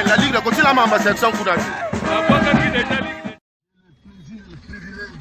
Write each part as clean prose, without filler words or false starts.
La Ligue de côté la maman section Koudachi.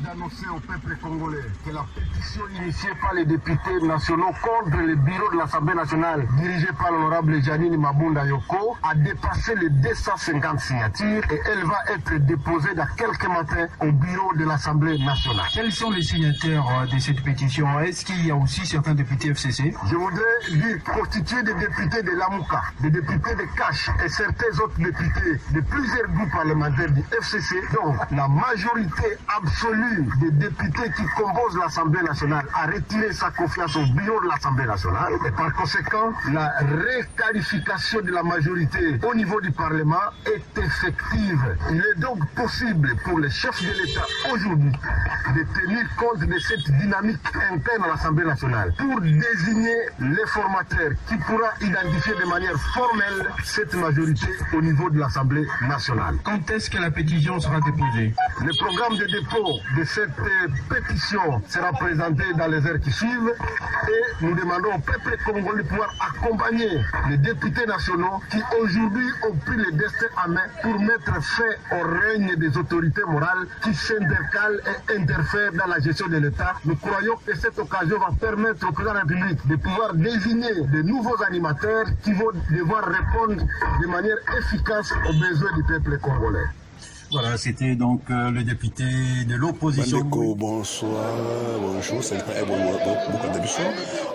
D'annoncer au peuple congolais que la pétition initiée par les députés nationaux contre le bureau de l'Assemblée nationale dirigé par l'honorable Janine Mabunda Yoko a dépassé les 250 signatures et elle va être déposée dans quelques matins au bureau de l'Assemblée nationale. Quels sont les signataires de cette pétition? Est-ce qu'il y a aussi certains députés FCC? Je voudrais dire constitués des députés de l'Amouka, des députés de Cache et certains autres députés de plusieurs groupes parlementaires du FCC. Donc la majorité absolue des députés qui composent l'Assemblée nationale a retiré sa confiance au bureau de l'Assemblée nationale et par conséquent la requalification de la majorité au niveau du Parlement est effective. Il est donc possible pour les chefs de l'État aujourd'hui de tenir compte de cette dynamique interne à l'Assemblée nationale pour désigner les formateurs qui pourra identifier de manière formelle cette majorité au niveau de l'Assemblée nationale. Quand est-ce que la pétition sera déposée? Le programme de dépôt de cette pétition sera présenté dans les heures qui suivent et nous demandons au peuple congolais de pouvoir accompagner les députés nationaux qui aujourd'hui ont pris le destin en main pour mettre fin au règne des autorités morales qui s'intercalent et interfèrent dans la gestion de l'État. Nous croyons que cette occasion va permettre au président de la République de pouvoir désigner de nouveaux animateurs qui vont devoir répondre de manière efficace aux besoins du peuple congolais. Voilà, c'était donc le député de l'opposition. Bonsoir, bonjour, c'est le Boukandabicho.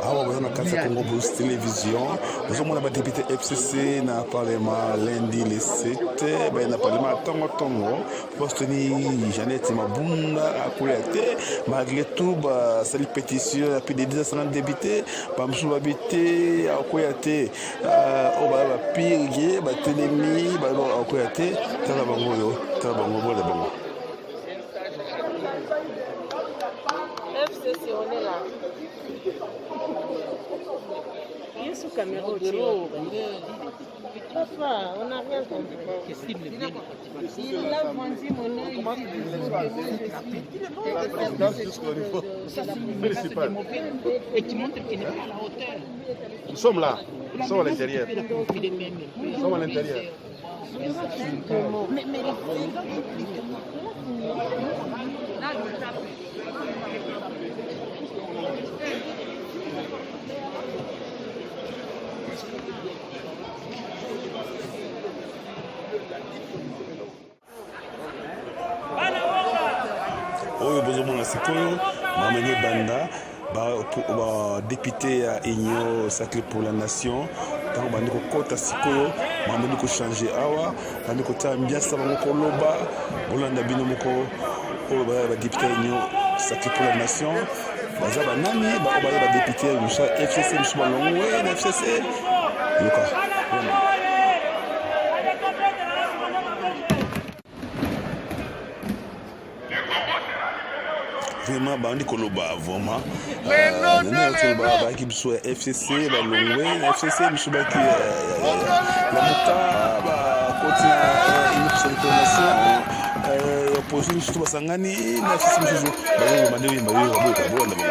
Alors, on a quatre Congo Blues Télévision. Nous avons un député FCC dans le Parlement lundi le 7. Dans le Parlement Tongo Tongo, poste ni Jeannette Mabunda à Kouliate. Malgré tout, cette pétition, il y a plus de 200 députés. Bamsou habité à Kouliate. On va pire, Télémi, à Kouliate. FCC, on est là. Il est sous caméra au bureau. On n'a rien compris. Il a vendu mon œil et qui montre qu'il n'est pas à la hauteur. Nous sommes là, nous sommes à l'intérieur. Nous sommes à l'intérieur. Oyo bozomona sikoyo bamenye banda député à Union Sacré pour la Nation ntango bandi kokota sikoyo bandi kochange awa bandi kotia ambiance bango koloba bolanda bino moko oyo baya badepute union sacré pour la nation baza banani bao baya badepute mosa FCC mosu balongwe na FCC yoka vraiment bandi koloba vraiment baki biso ya FCC balongwe na FCC biso baki lamuka bakoti na nation opposition biso basangani na FCC biso baboyika bolanda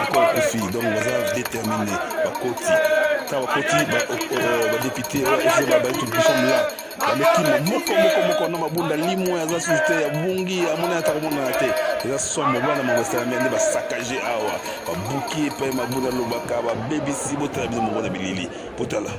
encore kofi donc baza déterminé bakoti ta bakoti badepute FCC baitubisomo balekima moko na mabunda limwe aza société ya bungi amona atakomona te eza somo bana mabasala nde basakaje awa babuki epai mabunda lobaka babebisi botala bino mongo na bilili botala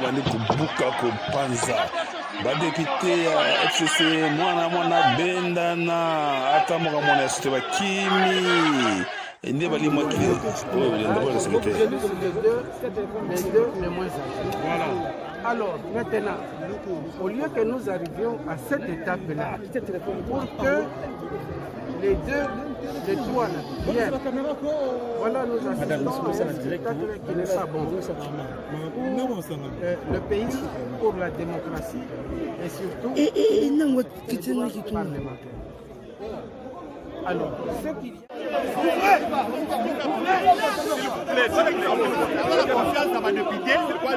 bandi kubuka kopanza badepute ya FCC mwana bendana ata moka mwana ya sote bakimi nde balimwakili oyo bilenda bwana secrétaire. Les deux les moins âgés. Voilà. Alors maintenant, au lieu que nous arrivions à cette étape-là, pour que les trois viennent, voilà, nous assistons à un spectacle qui n'est pas bon. Le pays pour la démocratie et surtout parlementaire. Alors, ce qui confiance à ma députée, c'est quoi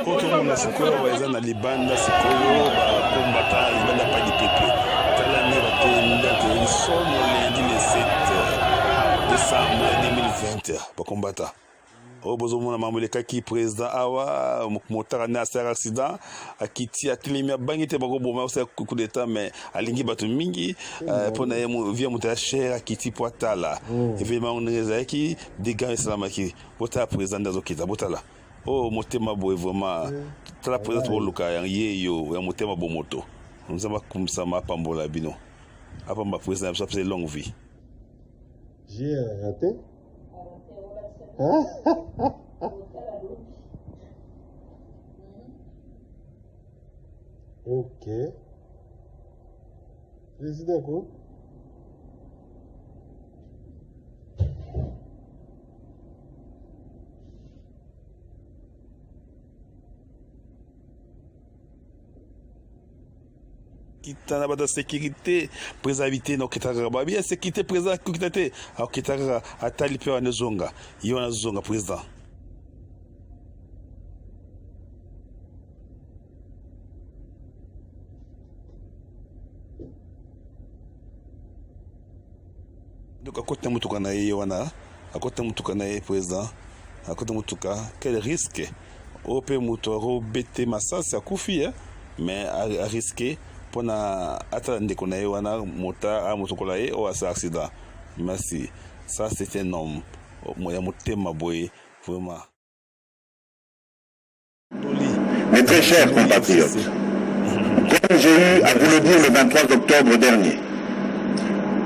otomona sikoyo baza na libanda sikoyo bakombata libanda pa lipepe tala nde batenda te lisomo lundi le 7 décembre 2020 bakombata oyo bozomona mambo elekaki président awa motara ne asala accident akiti atelemi abangi te bakoboma osala coup d'état mais alingi bato mingi mpona ye via moto ya chere akiti po atala événement ndenge ezalaki dégâts esalamaki botala président nde azokita botala oyo motema boye vraiment tala président boluka yeyo ya motema bo moto nzambe akumisama apambola bino apamba président biso apesa longue vie. J'ai raté. Ok. Président quoi? Kitana bada sécurité préservité no kitaka ba bien sécurité président kitate au kitaka atali pe wana zonga yona zonga président donc akota mutuka na ye wana akota mutuka na ye président akota mutuka quel risque au pe muto bete masasi akufi mais à risquer pona ata ndeko na ye wana mota amotokola ye o asa accident. Merci, ça c'est un homme moya motema boye vraiment. Mes très chers compatriotes, comme j'ai eu à vous le dire le 23 octobre dernier,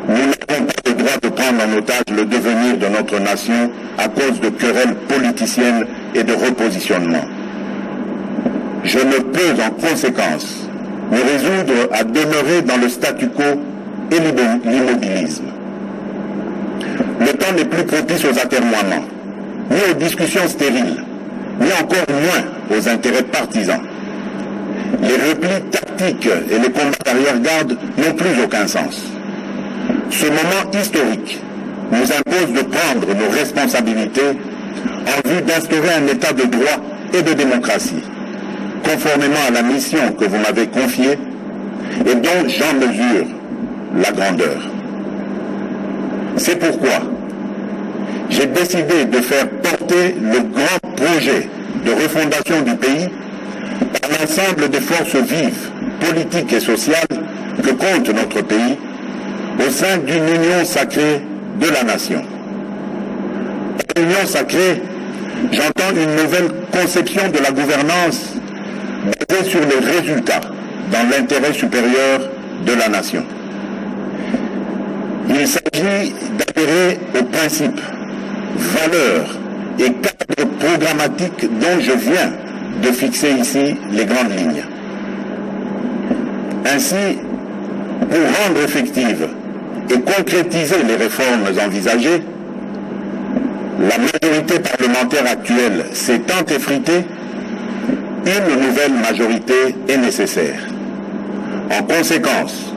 nous n'avons pas le droit droit de prendre en otage le devenir de notre nation à cause de querelles politiciennes et de repositionnement. Je ne peux en conséquence me résoudre à demeurer dans le statu quo et l'immobilisme. Le temps n'est plus propice aux atermoiements, ni aux discussions stériles, ni encore moins aux intérêts partisans. Les replis tactiques et les combats d'arrière-garde n'ont plus aucun sens. Ce moment historique nous impose de prendre nos responsabilités en vue d'instaurer un état de droit et de démocratie, conformément à la mission que vous m'avez confiée et dont j'en mesure la grandeur. C'est pourquoi j'ai décidé de faire porter le grand projet de refondation du pays par l'ensemble des forces vives, politiques et sociales que compte notre pays au sein d'une union sacrée de la nation. Par union sacrée, j'entends une nouvelle conception de la gouvernance basée sur les résultats dans l'intérêt supérieur de la nation. Il s'agit d'adhérer aux principes, valeurs et cadres programmatiques dont je viens de fixer ici les grandes lignes. Ainsi, pour rendre effectives et concrétiser les réformes envisagées, la majorité parlementaire actuelle s'étant effritée, une nouvelle majorité est nécessaire. En conséquence,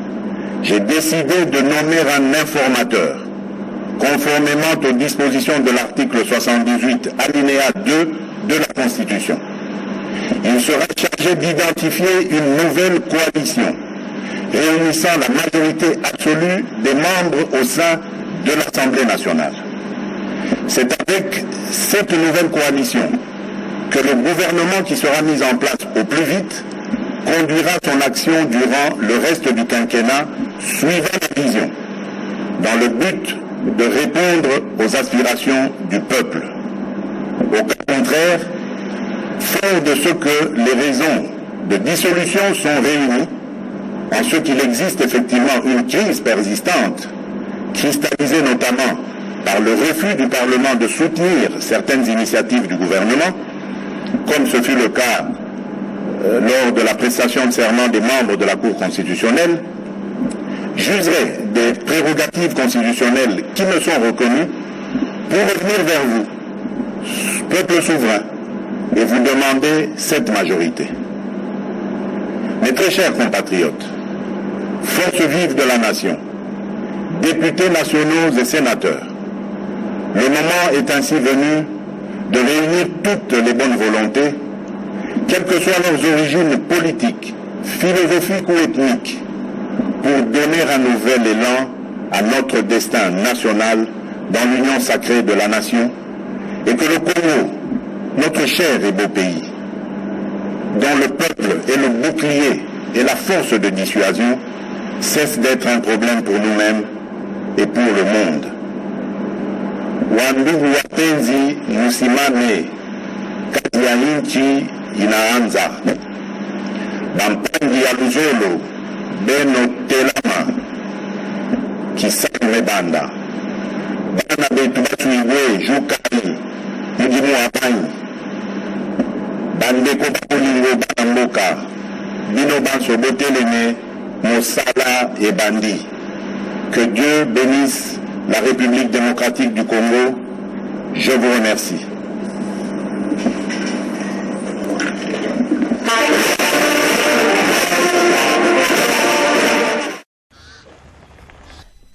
j'ai décidé de nommer un informateur, conformément aux dispositions de l'article 78, alinéa 2 de la Constitution. Il sera chargé d'identifier une nouvelle coalition, réunissant la majorité absolue des membres au sein de l'Assemblée nationale. C'est avec cette nouvelle coalition que le gouvernement qui sera mis en place au plus vite conduira son action durant le reste du quinquennat suivant la vision, dans le but de répondre aux aspirations du peuple. Au cas contraire, fort de ce que les raisons de dissolution sont réunies, en ce qu'il existe effectivement une crise persistante, cristallisée notamment par le refus du Parlement de soutenir certaines initiatives du gouvernement, comme ce fut le cas lors de la prestation de serment des membres de la Cour constitutionnelle, j'userai des prérogatives constitutionnelles qui me sont reconnues pour revenir vers vous, peuple souverain, et vous demander cette majorité. Mes très chers compatriotes, forces vives de la nation, députés nationaux et sénateurs, le moment est ainsi venu de réunir toutes les bonnes volontés, quelles que soient leurs origines politiques, philosophiques ou ethniques, pour donner un nouvel élan à notre destin national dans l'union sacrée de la nation, et que le Congo, notre cher et beau pays, dont le peuple est le bouclier et la force de dissuasion, cesse d'être un problème pour nous-mêmes et pour le monde. Wandugu wapenzi, musimame, kazi ya nchi inaanza. Bampangi ya Luzolo, Beno Telama, Kisame Banda, Bana betu batuigwe, Jukali, Mujimu Apanyi, Bandeko Bakulingo Banamboka, Bino Banso Boteleme, Mosala et Bandi. Que Dieu bénisse la République démocratique du Congo. Je vous remercie.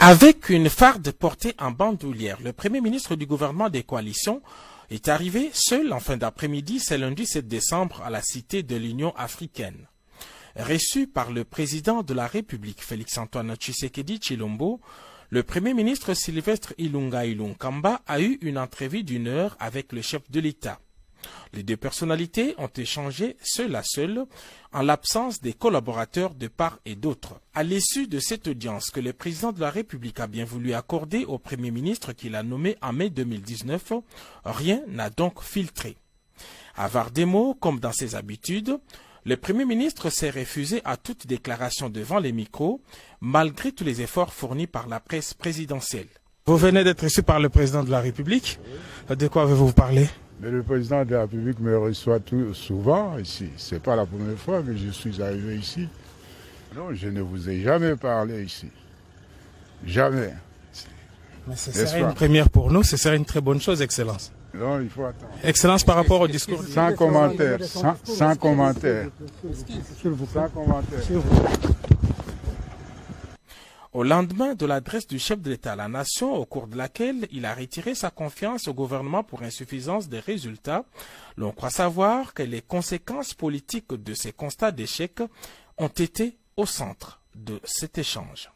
Avec une farde portée en bandoulière, le Premier ministre du gouvernement des coalitions est arrivé seul en fin d'après-midi, ce lundi 7 décembre, à la Cité de l'Union africaine. Reçu par le président de la République, Félix-Antoine Tshisekedi Tshilombo, le Premier ministre Sylvestre Ilunga Ilunkamba a eu une entrevue d'1 heure avec le chef de l'État. Les deux personnalités ont échangé seul à seul, en l'absence des collaborateurs de part et d'autre. À l'issue de cette audience que le président de la République a bien voulu accorder au Premier ministre qu'il a nommé en mai 2019, rien n'a donc filtré. Avare des mots, comme dans ses habitudes, le Premier ministre s'est refusé à toute déclaration devant les micros, malgré tous les efforts fournis par la presse présidentielle. Vous venez d'être reçu par le président de la République. De quoi avez-vous parlé? Mais le président de la République me reçoit souvent ici. Ce n'est pas la première fois que je suis arrivé ici. Non, je ne vous ai jamais parlé ici. Jamais. Mais ce serait une première pour nous, ce serait une très bonne chose, Excellence. Non, il faut attendre. Excellence, par rapport au discours. Sans commentaire, sans commentaire. Sans commentaire. Au lendemain de l'adresse du chef de l'État à la nation, au cours de laquelle il a retiré sa confiance au gouvernement pour insuffisance des résultats, l'on croit savoir que les conséquences politiques de ces constats d'échec ont été au centre de cet échange.